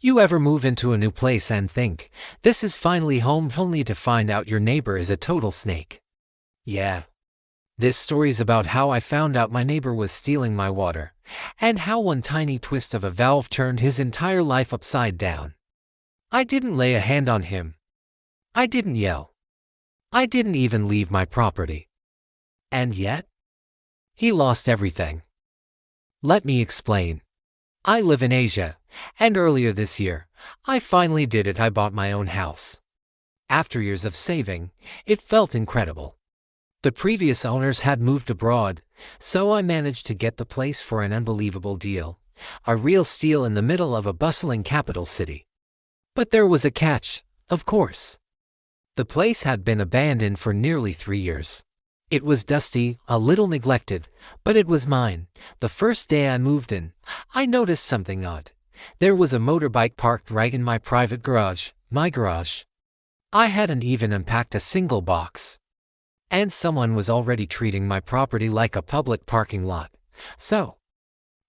You ever move into a new place and think, this is finally home, only to find out your neighbor is a total snake? Yeah. This story's about how I found out my neighbor was stealing my water, and how one tiny twist of a valve turned his entire life upside down. I didn't lay a hand on him. I didn't yell. I didn't even leave my property. And yet, he lost everything. Let me explain. I live in Asia, and earlier this year, I finally did it. I bought my own house. After years of saving, it felt incredible. The previous owners had moved abroad, so I managed to get the place for an unbelievable deal, a real steal in the middle of a bustling capital city. But there was a catch, of course. The place had been abandoned for nearly 3 years. It was dusty, a little neglected, but it was mine. The first day I moved in, I noticed something odd. There was a motorbike parked right in my private garage, my garage. I hadn't even unpacked a single box. And someone was already treating my property like a public parking lot. So,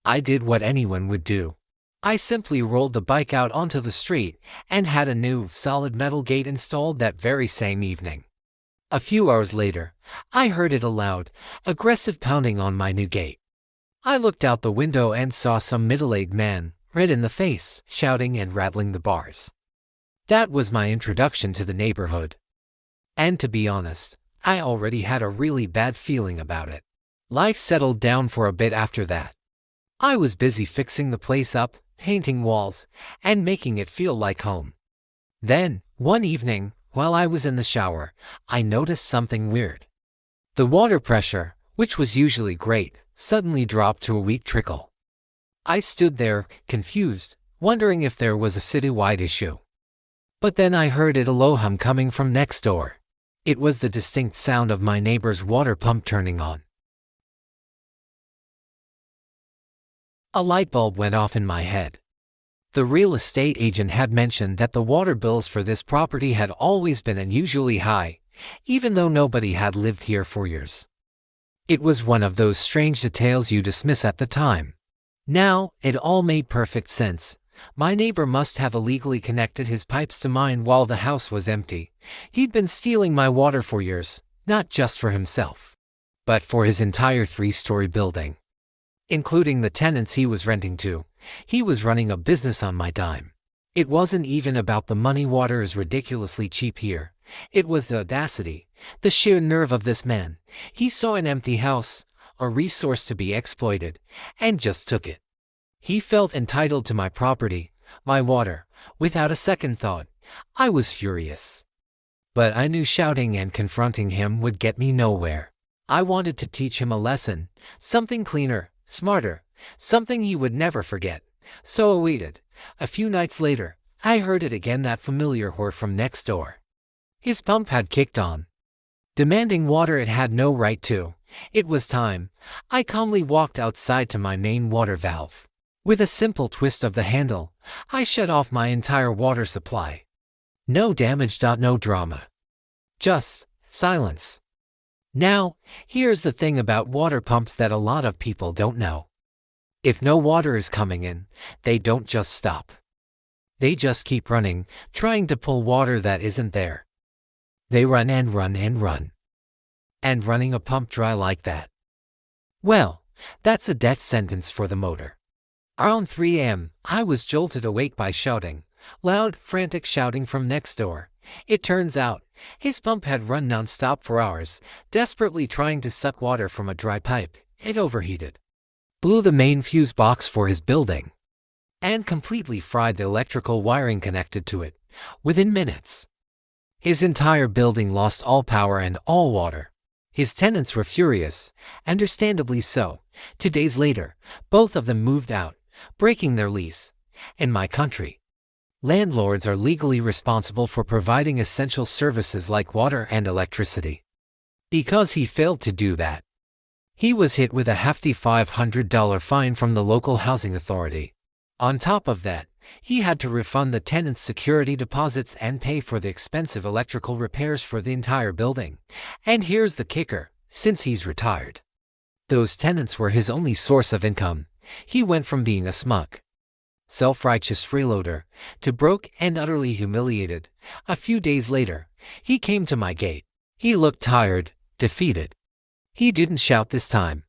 I did what anyone would do. I simply rolled the bike out onto the street and had a new, solid metal gate installed that very same evening. A few hours later, I heard it a loud, aggressive pounding on my new gate. I looked out the window and saw some middle-aged man, red in the face, shouting and rattling the bars. That was my introduction to the neighborhood. And to be honest, I already had a really bad feeling about it. Life settled down for a bit after that. I was busy fixing the place up, painting walls, and making it feel like home. Then, one evening, while I was in the shower, I noticed something weird. The water pressure, which was usually great, suddenly dropped to a weak trickle. I stood there, confused, wondering if there was a citywide issue. But then I heard a low hum coming from next door. It was the distinct sound of my neighbor's water pump turning on. A light bulb went off in my head. The real estate agent had mentioned that the water bills for this property had always been unusually high, even though nobody had lived here for years. It was one of those strange details you dismiss at the time. Now, it all made perfect sense. My neighbor must have illegally connected his pipes to mine while the house was empty. He'd been stealing my water for years, not just for himself, but for his entire 3-story building. Including the tenants he was renting to. He was running a business on my dime. It wasn't even about the money. Water is ridiculously cheap here. It was the audacity, the sheer nerve of this man. He saw an empty house, a resource to be exploited, and just took it. He felt entitled to my property, my water, without a second thought. I was furious. But I knew shouting and confronting him would get me nowhere. I wanted to teach him a lesson, something cleaner, smarter, something he would never forget. So I waited. A few nights later, I heard it again, that familiar roar from next door. His pump had kicked on, demanding water it had no right to. It was time. I calmly walked outside to my main water valve. With a simple twist of the handle, I shut off my entire water supply. No damage. No drama. Just silence. Now, here's the thing about water pumps that a lot of people don't know. If no water is coming in, they don't just stop. They just keep running, trying to pull water that isn't there. They run and run and run. And running a pump dry like that, well, that's a death sentence for the motor. Around 3 a.m., I was jolted awake by shouting, loud, frantic shouting from next door. It turns out, his pump had run non-stop for hours, desperately trying to suck water from a dry pipe. It overheated, blew the main fuse box for his building, and completely fried the electrical wiring connected to it. Within minutes, his entire building lost all power and all water. His tenants were furious, understandably so. 2 days later, both of them moved out, breaking their lease. In my country, landlords are legally responsible for providing essential services like water and electricity. Because he failed to do that, he was hit with a hefty $500 fine from the local housing authority. On top of that, he had to refund the tenants' security deposits and pay for the expensive electrical repairs for the entire building. And here's the kicker, since he's retired, those tenants were his only source of income. He went from being a smug, self-righteous freeloader, to broke and utterly humiliated. A few days later, he came to my gate. He looked tired, defeated. He didn't shout this time.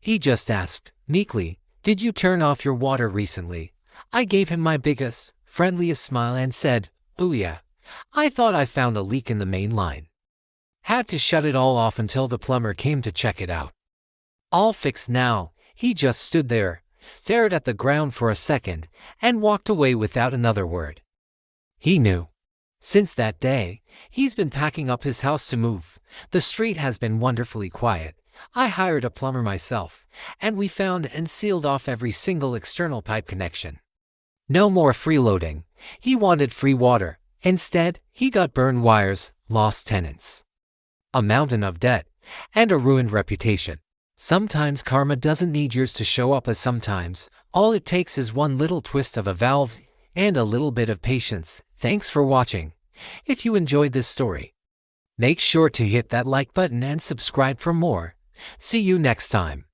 He just asked, meekly, "Did you turn off your water recently?" I gave him my biggest, friendliest smile and said, "Oh yeah. I thought I found a leak in the main line. Had to shut it all off until the plumber came to check it out. All fixed now." He just stood there, stared at the ground for a second, and walked away without another word. He knew. Since that day, he's been packing up his house to move. The street has been wonderfully quiet. I hired a plumber myself, and we found and sealed off every single external pipe connection. No more freeloading. He wanted free water. Instead, he got burned wires, lost tenants, a mountain of debt, and a ruined reputation. Sometimes karma doesn't need years to show up, as sometimes all it takes is one little twist of a valve and a little bit of patience. Thanks for watching. If you enjoyed this story, make sure to hit that like button and subscribe for more. See you next time.